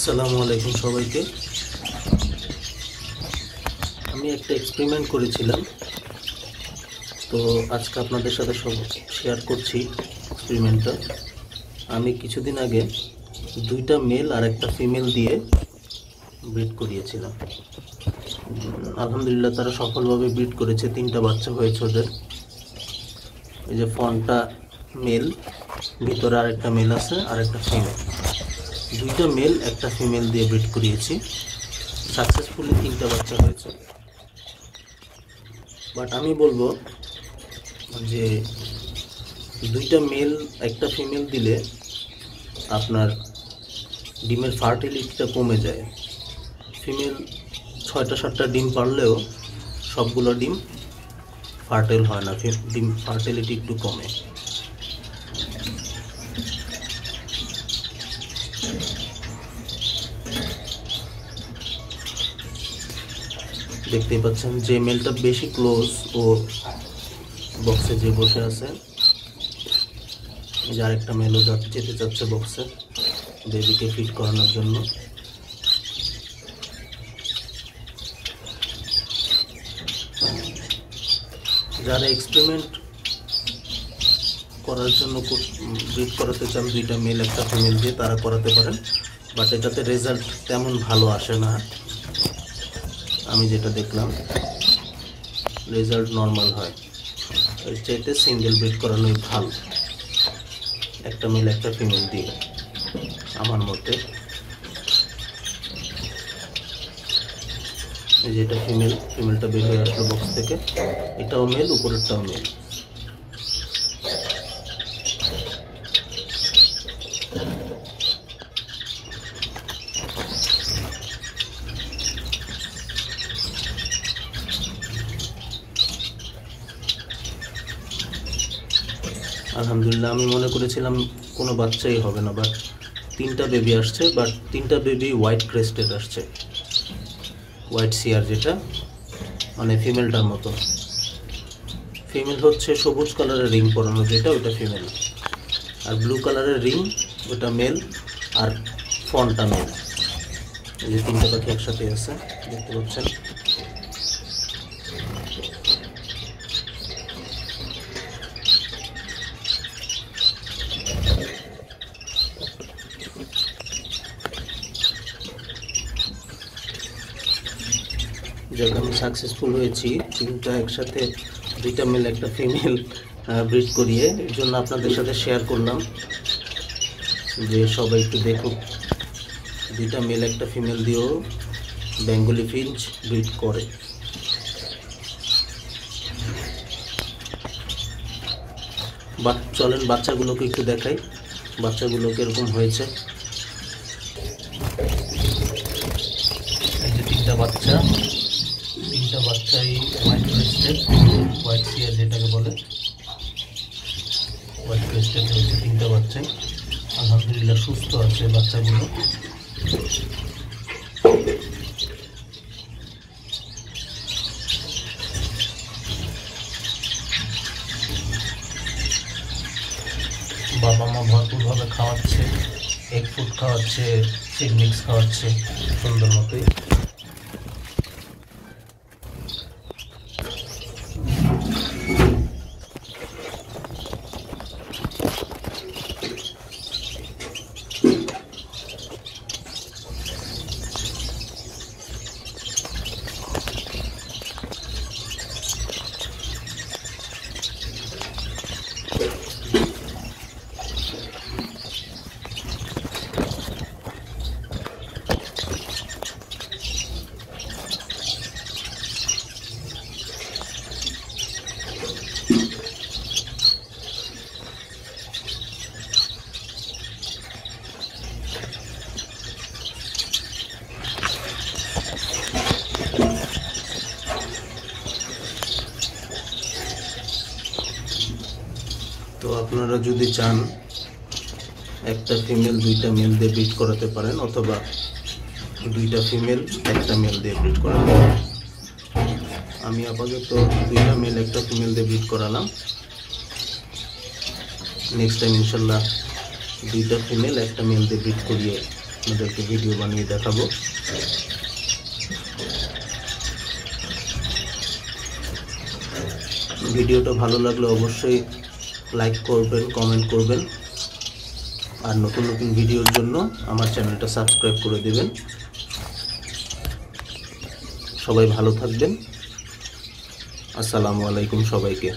আসসালামু আলাইকুম সবাইকে। আমি একটা এক্সপেরিমেন্ট করেছিলাম, তো আজকে আপনাদের সাথে সব শেয়ার করছি এক্সপেরিমেন্টটা। আমি কিছুদিন আগে দুইটা মেল আর একটা ফিমেল দিয়ে ব্রিড করিয়েছিলাম। আলহামদুলিল্লাহ তারা সফলভাবে ব্রিড করেছে, 3টা বাচ্চা হয়েছে ওদের। এই যে ফনটা মেল, ভিতরে আরেকটা মেল আছে আর একটা ফিমেল। দুইটা মেল একটা ফিমেল দিয়ে ব্রিড করিয়েছি, সাকসেসফুলি 3টা বাচ্চা হয়েছে। বাট আমি বলবো যে দুইটা মেল একটা ফিমেল দিলে আপনার ডিমের ফার্টিলিটিটা কমে যায়। ফিমেল 6টা-7টা ডিম পারলেও সবগুলো ডিম ফার্টাইল হয় না, ডিম ফার্টিলিটি একটু কমে। দেখতেই পাচ্ছেন যে মেলটা বেশি ক্লোজ, ও বক্সে যে বসে আছে। যার একটা মেলও যেতে চাচ্ছে বক্সে বেবিকে ফিট করানোর জন্য। যারা এক্সপেরিমেন্ট করার জন্য ব্রিড করাতে চান দুইটা মেল একটা ফিমেল দিয়ে, তারা করাতে পারেন, বাট এটাতে রেজাল্ট তেমন ভালো আসে না। আমি যেটা দেখলাম রেজাল্ট নর্মাল হয়। এর চাইতে সিঙ্গেল ব্রিড করানোই ভালো, একটা মেল একটা ফিমেল দিয়ে আমার মতে। এই যেটা ফিমেলটা বের হয়ে আসলো বক্স থেকে, এটাও মেল, উপরেরটাও মেল। আলহামদুলিল্লাহ আমি মনে করেছিলাম কোনো বাচ্চাই হবে না, বাট 3টা বেবি আসছে, বাট 3টা বেবি হোয়াইট ক্রেস্টেড আসছে। হোয়াইট সিয়ার যেটা মানে ফিমেলটার মতো। ফিমেল হচ্ছে সবুজ কালারের রিং পরানো যেটা, ওটা ফিমেল। আর ব্লু কালারের রিং ওটা মেল, আর ফনটা মেল। এই যে 3টা পাখি একসাথে আছে, দেখতে পাচ্ছেন। যাক আমি সাকসেসফুল হয়েছি, 3টা একসাথে, 2টা মেল একটা ফিমেল ব্রিড করিয়ে। এর জন্য আপনাদের সাথে শেয়ার করলাম যে সবাই একটু দেখুক। 2টা মেল একটা ফিমেল দিয়েও বেঙ্গলি ফিঞ্চ ব্রিড করে। চলেন বাচ্চাগুলোকে একটু দেখাই, বাচ্চাগুলো কিরকম হয়েছে। এই যে 3টা বাচ্চাই হোয়াইট ক্রেস্টেড, হোয়াইট সিয়ার যেটাকে বলে, হোয়াইট ক্রেস্টেড হয়েছে 3টা বাচ্চাই। আলহামদুলিল্লাহ সুস্থ আছে বাচ্চাগুলো। বাবা মা ভরপুরভাবে খাওয়াচ্ছে, এগ ফুড খাওয়াচ্ছে, সিড মিক্স খাওয়াচ্ছে সুন্দর মতোই। তো আপনারা যদি চান একটা ফিমেল 2টা মেল দিয়ে ব্রিড করাতে পারেন, অথবা 2টা ফিমেল একটা মেল দিয়ে ব্রিড করাতে পারেন। আমি আপাতত 2টা মেল একটা ফিমেল দিয়ে ব্রিড করালাম। নেক্সট টাইম ইনশাল্লাহ 2টা ফিমেল একটা মেল দিয়ে ব্রিড করিয়ে আপনাদেরকে ভিডিও বানিয়ে দেখাবো। ভিডিওটা ভালো লাগলে অবশ্যই লাইক করবেন, কমেন্ট করবেন, আর নতুন নতুন ভিডিওর জন্য আমার চ্যানেলটা সাবস্ক্রাইব করে দেবেন। সবাই ভালো থাকবেন। আসসালামু আলাইকুম সবাইকে।